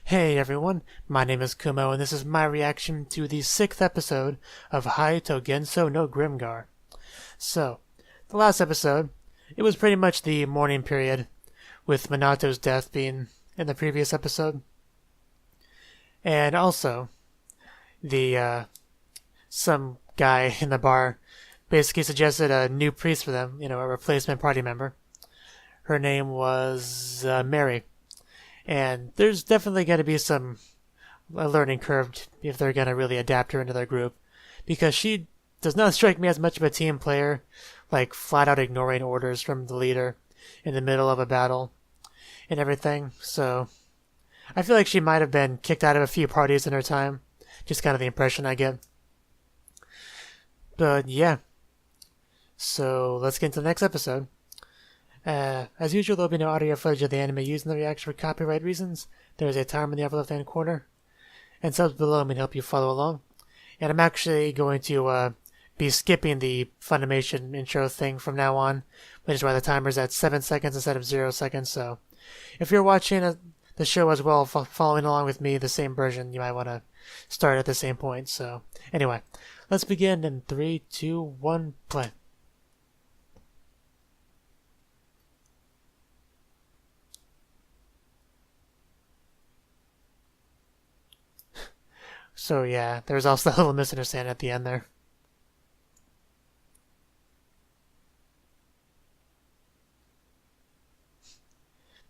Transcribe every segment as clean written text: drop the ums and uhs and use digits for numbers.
Hey everyone, my name is Kumo and this is my reaction to the 6th episode of Haito Gensou no Grimgar. So, the last episode, it was pretty much the mourning period, with Minato's death being in the previous episode. And also, some guy in the bar basically suggested a new priest for them, a replacement party member. Her name was Mary. And there's definitely going to be a learning curve if they're going to really adapt her into their group. Because she does not strike me as much of a team player, like flat out ignoring orders from the leader in the middle of a battle and everything. So I feel like she might have been kicked out of a few parties in her time. Just kind of the impression I get. But yeah. So let's get into the next episode. As usual, there'll be no audio footage of the anime used in the reaction for copyright reasons. There is a timer in the upper left-hand corner, and subs below me to help you follow along. And I'm actually going to be skipping the Funimation intro thing from now on, which is why the timer's at 7 seconds instead of 0 seconds. So if you're watching the show as well, following along with me, the same version, you might want to start at the same point. So anyway, let's begin in 3, 2, 1, play. So yeah, there was also that little misunderstanding at the end there.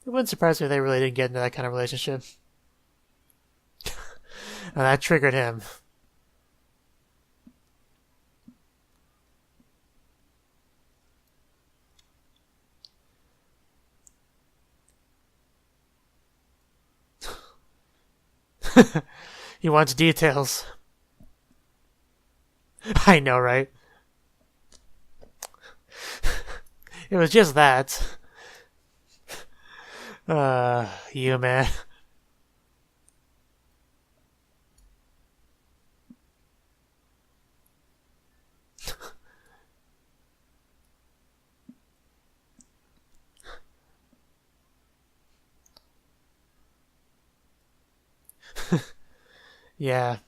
It wouldn't surprise me if they really didn't get into that kind of relationship. And that triggered him. He wants details. I know, right? It was just that. You man. Yeah.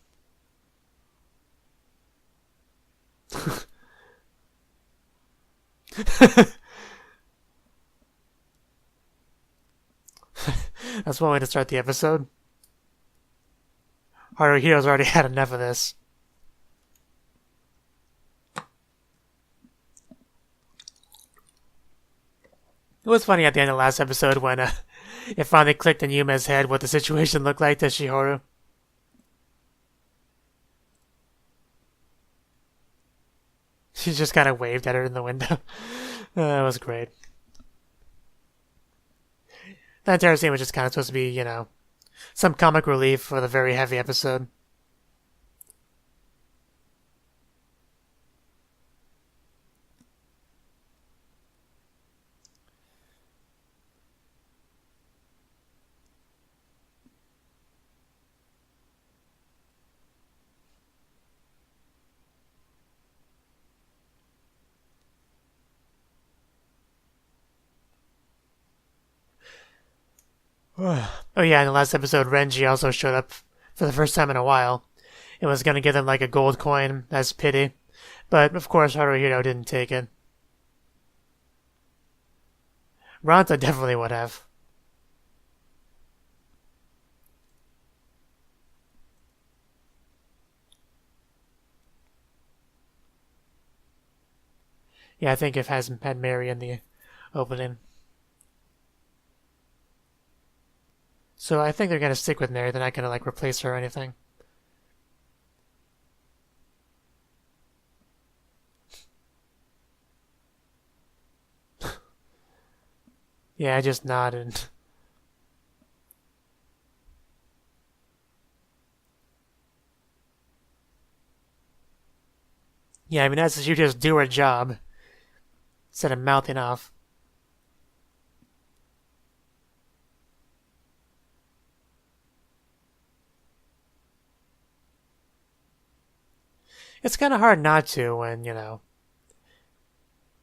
That's one way to start the episode. Haruhiro's already had enough of this. It was funny at the end of the last episode when it finally clicked in Yume's head what the situation looked like to Shihoru. She just kind of waved at her in the window. That was great. That entire scene was just kind of supposed to be, some comic relief for the very heavy episode. Oh yeah, in the last episode, Renji also showed up for the first time in a while. It was gonna give them like a gold coin as pity, but of course Haruhiro didn't take it. Ranta definitely would have. Yeah, I think it has had Mary in the opening. So I think they're gonna stick with Mary. They're not gonna replace her or anything. Yeah, I just nodded. Yeah, I mean that's you just do her job instead of mouthing off. It's kind of hard not to when,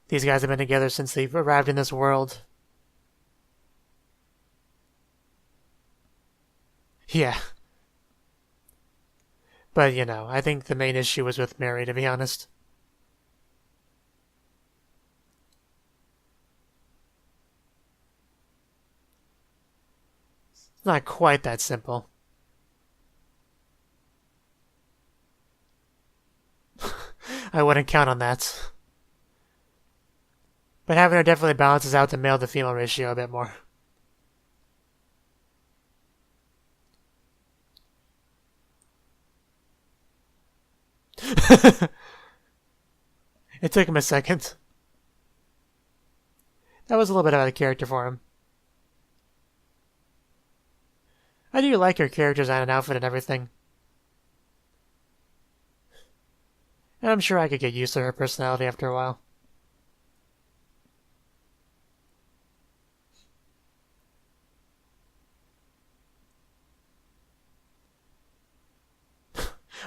these guys have been together since they've arrived in this world. Yeah. But, you know, I think the main issue was with Mary, to be honest. It's not quite that simple. I wouldn't count on that. But having her definitely balances out the male to female ratio a bit more. It took him a second. That was a little bit out of character for him. I do like her character design and outfit and everything. And I'm sure I could get used to her personality after a while.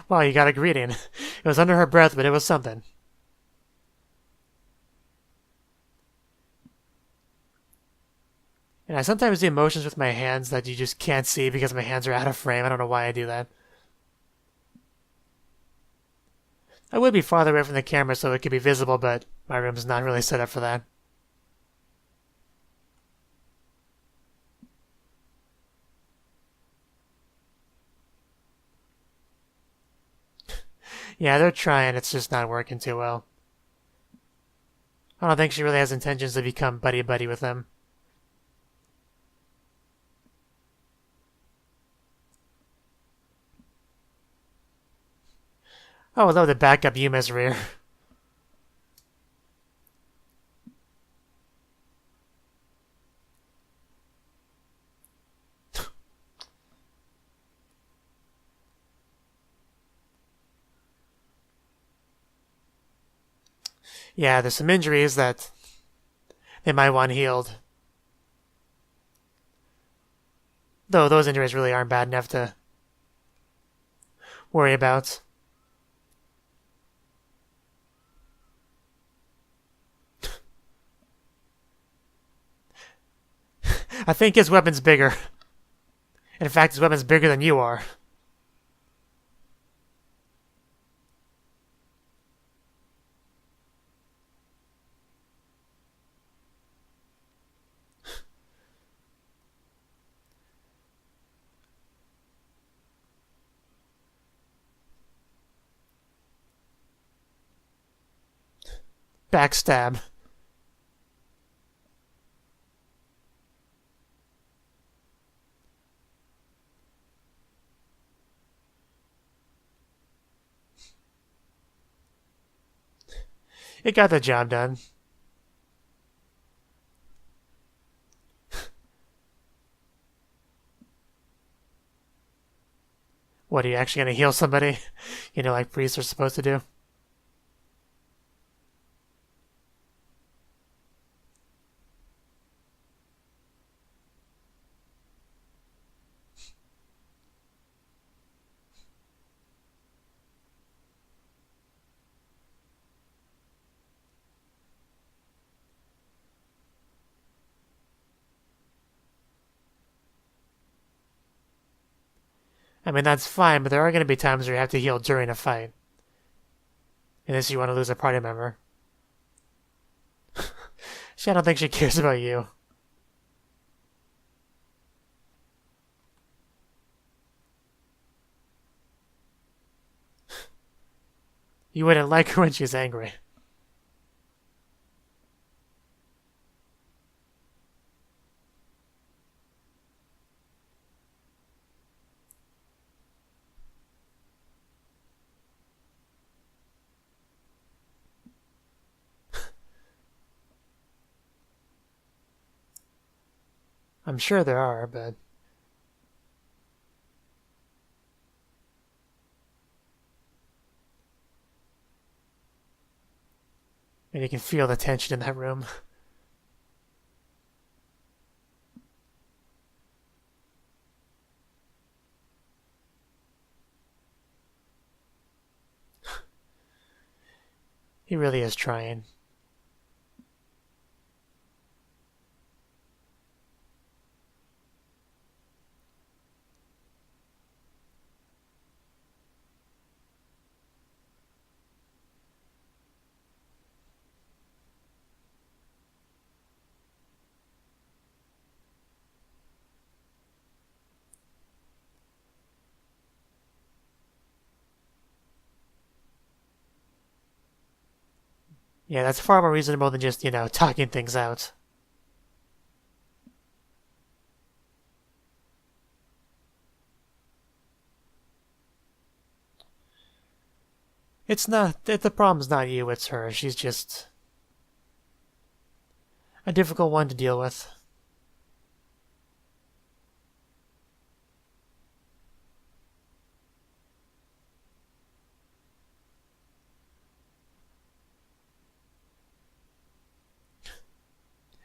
Wow, you got a greeting. It was under her breath, but it was something. And I sometimes do emotions with my hands that you just can't see because my hands are out of frame. I don't know why I do that. I would be farther away from the camera so it could be visible, but my room's not really set up for that. Yeah, they're trying, it's just not working too well. I don't think she really has intentions to become buddy-buddy with them. Oh, I'd love to back up Yuma's rear. Yeah, there's some injuries that they might want healed. Though those injuries really aren't bad enough to worry about. I think his weapon's bigger. In fact, his weapon's bigger than you are. Backstab. It got the job done. What, are you actually going to heal somebody? You know, like priests are supposed to do? I mean, that's fine, but there are going to be times where you have to heal during a fight. Unless you want to lose a party member. I don't think she cares about you. You wouldn't like her when she's angry. I'm sure there are, but... And you can feel the tension in that room. He really is trying. Yeah, that's far more reasonable than just, talking things out. It's not, the problem's not you, it's her. She's just a difficult one to deal with.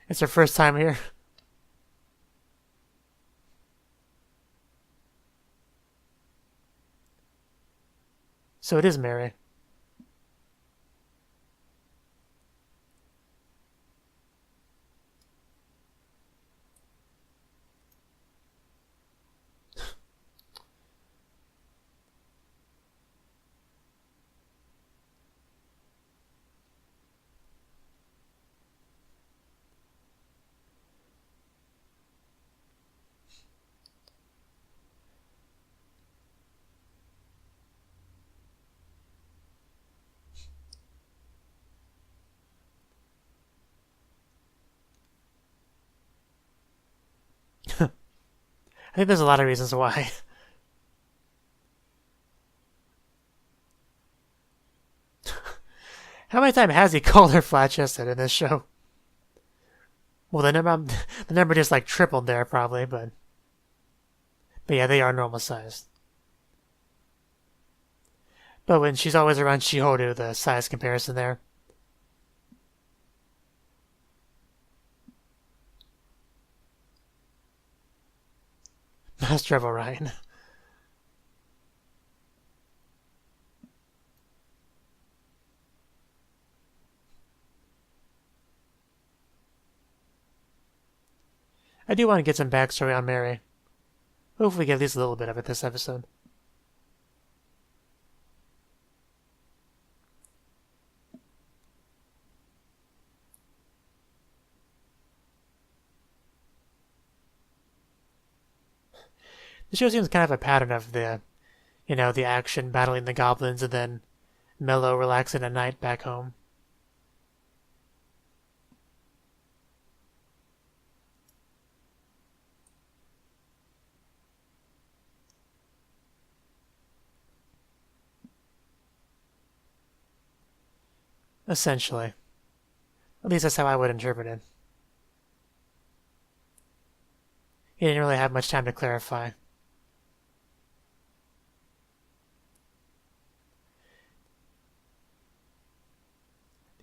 It's her first time here. So it is Mary. I think there's a lot of reasons why. How many times has he called her flat-chested in this show? Well, the number just like tripled there probably, but yeah, they are normal sized. But when she's always around Shihoru, the size comparison there. Master of Orion. I do want to get some backstory on Mary. Hopefully get at least a little bit of it this episode. The show seems kind of a pattern of the action battling the goblins and then mellow, relaxing at night back home. Essentially. At least that's how I would interpret it. He didn't really have much time to clarify.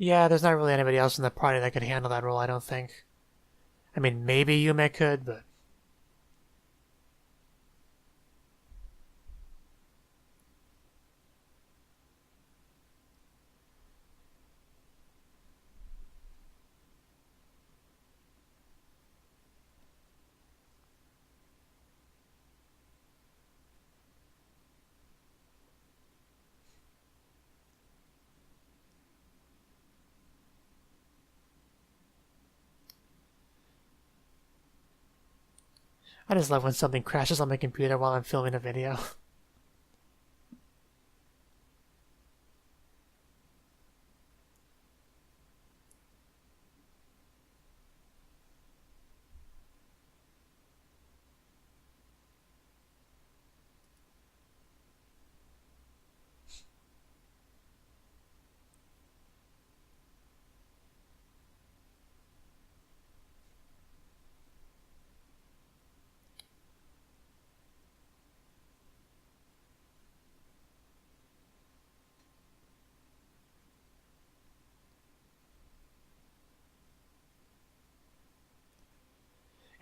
Yeah, there's not really anybody else in the party that could handle that role, I don't think. I mean, maybe Yume could, but... I just love when something crashes on my computer while I'm filming a video.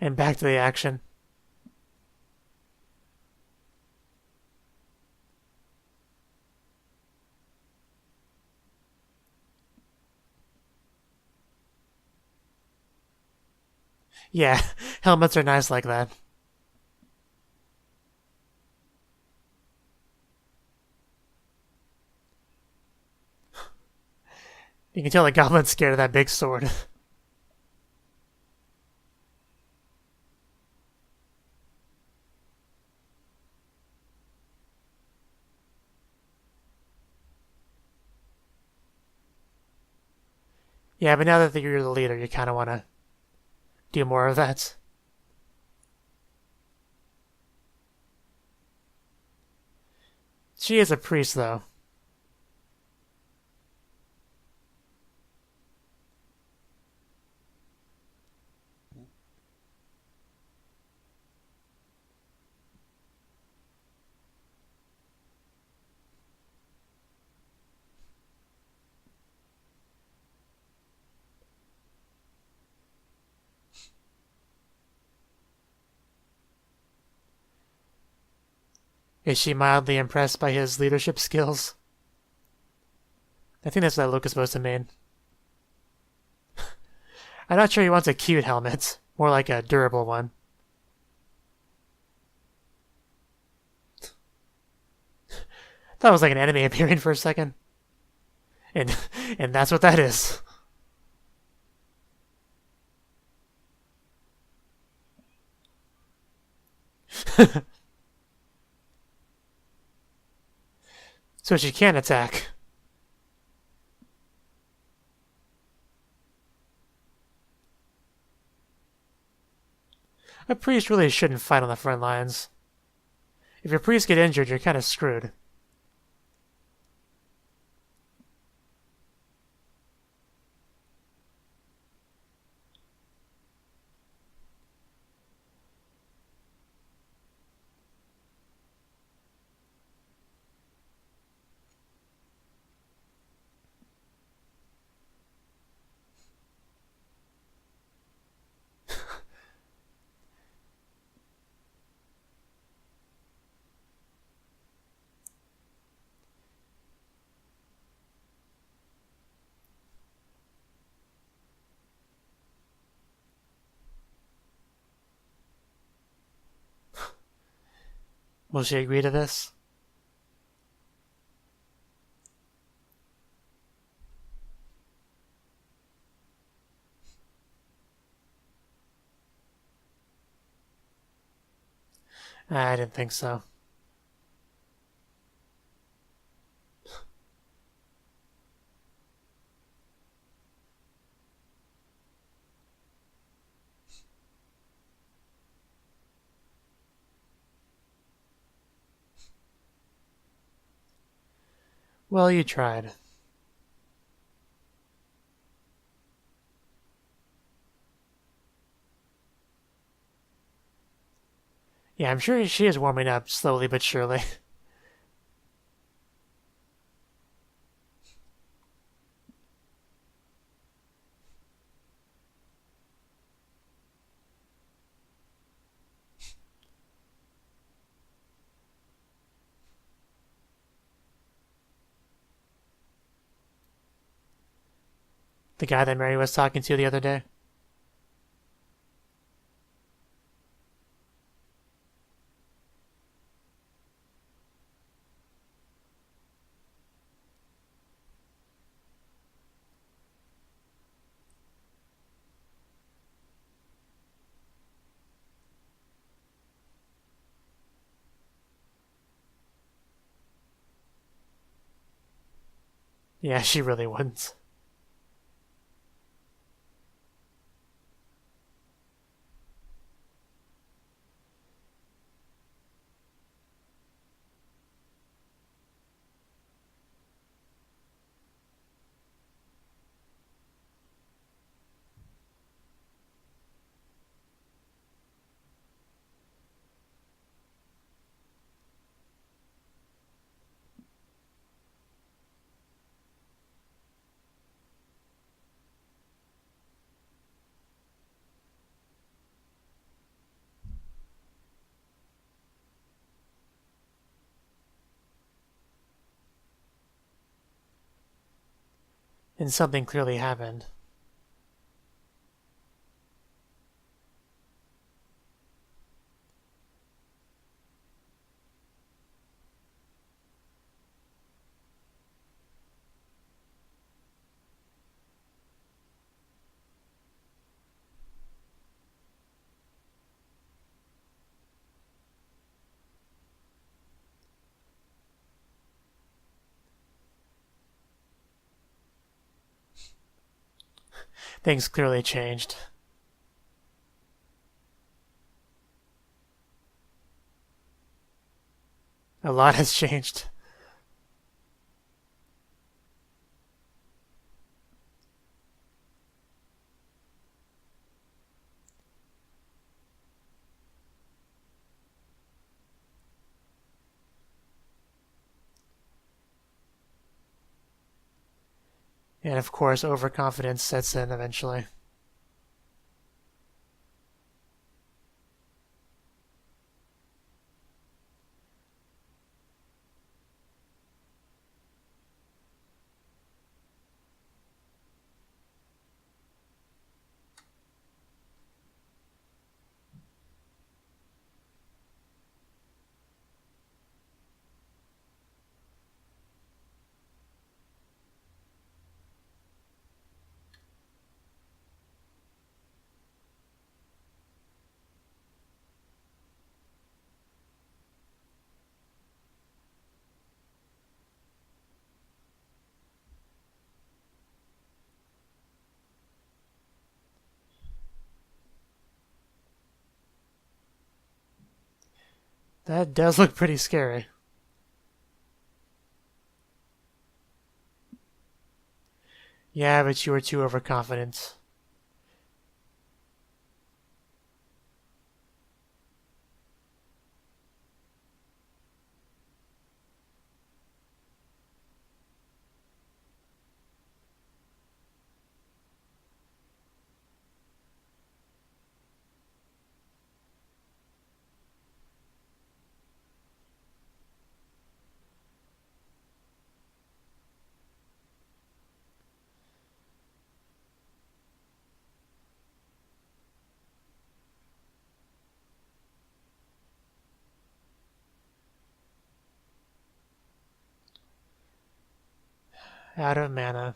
And back to the action. Yeah, helmets are nice like that. You can tell the goblin's scared of that big sword. Yeah, but now that you're the leader, you kind of want to do more of that. She is a priest, though. Is she mildly impressed by his leadership skills? I think that's what that look is supposed to mean. I'm not sure he wants a cute helmet. More like a durable one. That was like an enemy appearing for a second. And that's what that is. So she can attack. A priest really shouldn't fight on the front lines. If your priests get injured, you're kind of screwed. Will she agree to this? I didn't think so. Well, you tried. Yeah, I'm sure she is warming up slowly but surely. The guy that Mary was talking to the other day. Yeah, she really wouldn't. And something clearly happened. things clearly changed. A lot has changed. And of course, overconfidence sets in eventually. That does look pretty scary. Yeah, but you were too overconfident. Out of mana.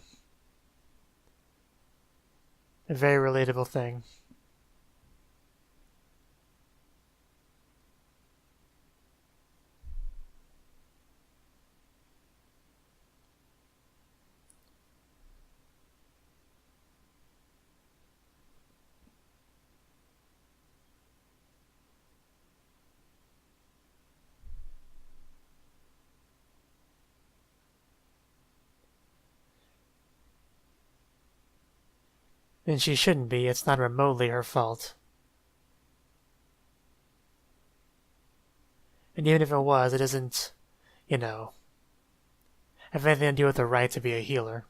A very relatable thing. And she shouldn't be. It's not remotely her fault. And even if it was, it doesn't, have anything to do with the right to be a healer.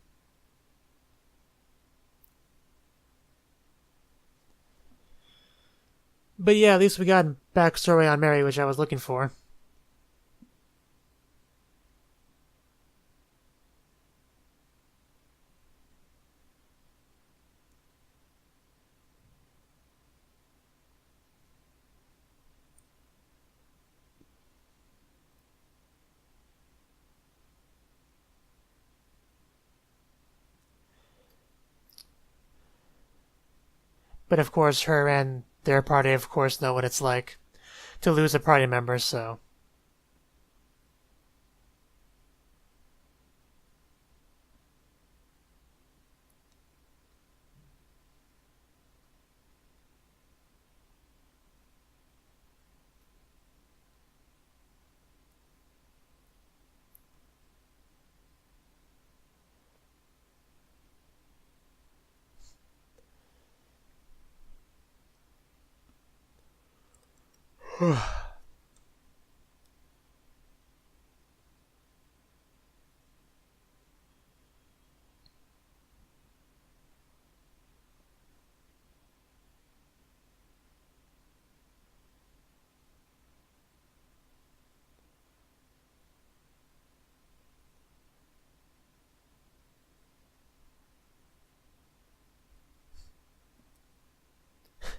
But yeah, at least we got backstory on Mary, which I was looking for. But of course, her and their party, of course, know what it's like to lose a party member, so...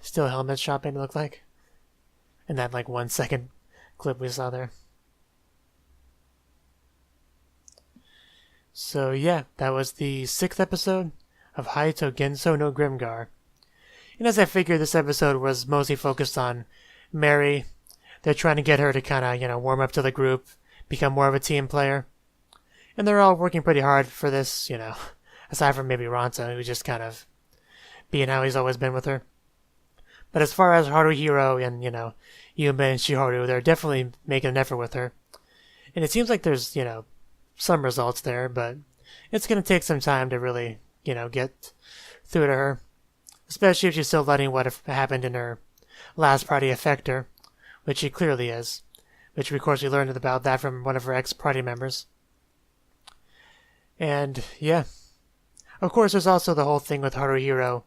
Still helmet shopping, it looked like. In that, 1 second clip we saw there. So yeah, that was the 6th episode of Haito Gensou no Grimgar. And as I figured, this episode was mostly focused on Mary. They're trying to get her to kind of, warm up to the group, become more of a team player. And they're all working pretty hard for this, aside from maybe Ronta, who just kind of being how he's always been with her. But as far as Haruhiro and, Yuma and Shiharu, they're definitely making an effort with her. And it seems like there's, some results there, but it's going to take some time to really, get through to her. Especially if she's still letting what happened in her last party affect her, which she clearly is. Which, of course, we learned about that from one of her ex-party members. And, yeah. Of course, there's also the whole thing with Haruhiro.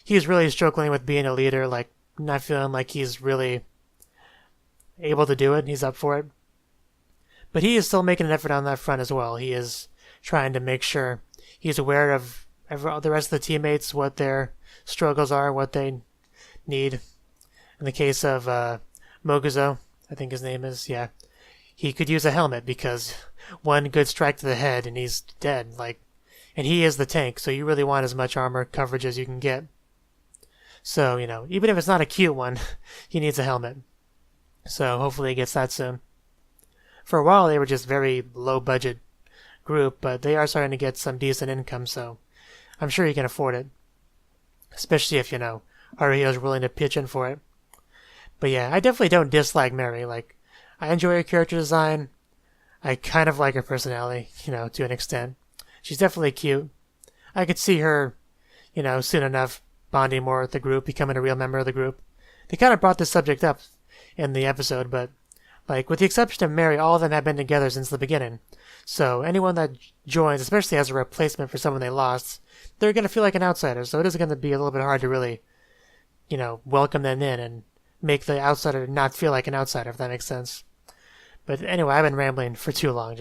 He's really struggling with being a leader, like, not feeling like he's really able to do it. He's up for it. But he is still making an effort on that front as well. He is trying to make sure he's aware of the rest of the teammates, what their struggles are, what they need. In the case of Moguzo, I think his name is, yeah. He could use a helmet because one good strike to the head and he's dead. And he is the tank, so you really want as much armor coverage as you can get. So, even if it's not a cute one, he needs a helmet. So hopefully he gets that soon. For a while they were just very low budget group, but they are starting to get some decent income, so I'm sure he can afford it. Especially if, Haruhito's willing to pitch in for it. But yeah, I definitely don't dislike Mary. I enjoy her character design. I kind of like her personality, to an extent. She's definitely cute. I could see her, soon enough bonding more with the group, becoming a real member of the group. They kind of brought this subject up in the episode, but, with the exception of Mary, all of them have been together since the beginning. So anyone that joins, especially as a replacement for someone they lost, they're going to feel like an outsider, so it is going to be a little bit hard to really, welcome them in and make the outsider not feel like an outsider, if that makes sense. But anyway, I've been rambling for too long.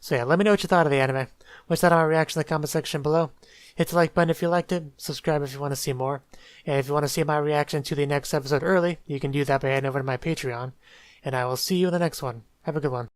So yeah, let me know what you thought of the anime. What's that on my reaction in the comment section below? Hit the like button if you liked it. Subscribe if you want to see more. And if you want to see my reaction to the next episode early, you can do that by heading over to my Patreon. And I will see you in the next one. Have a good one.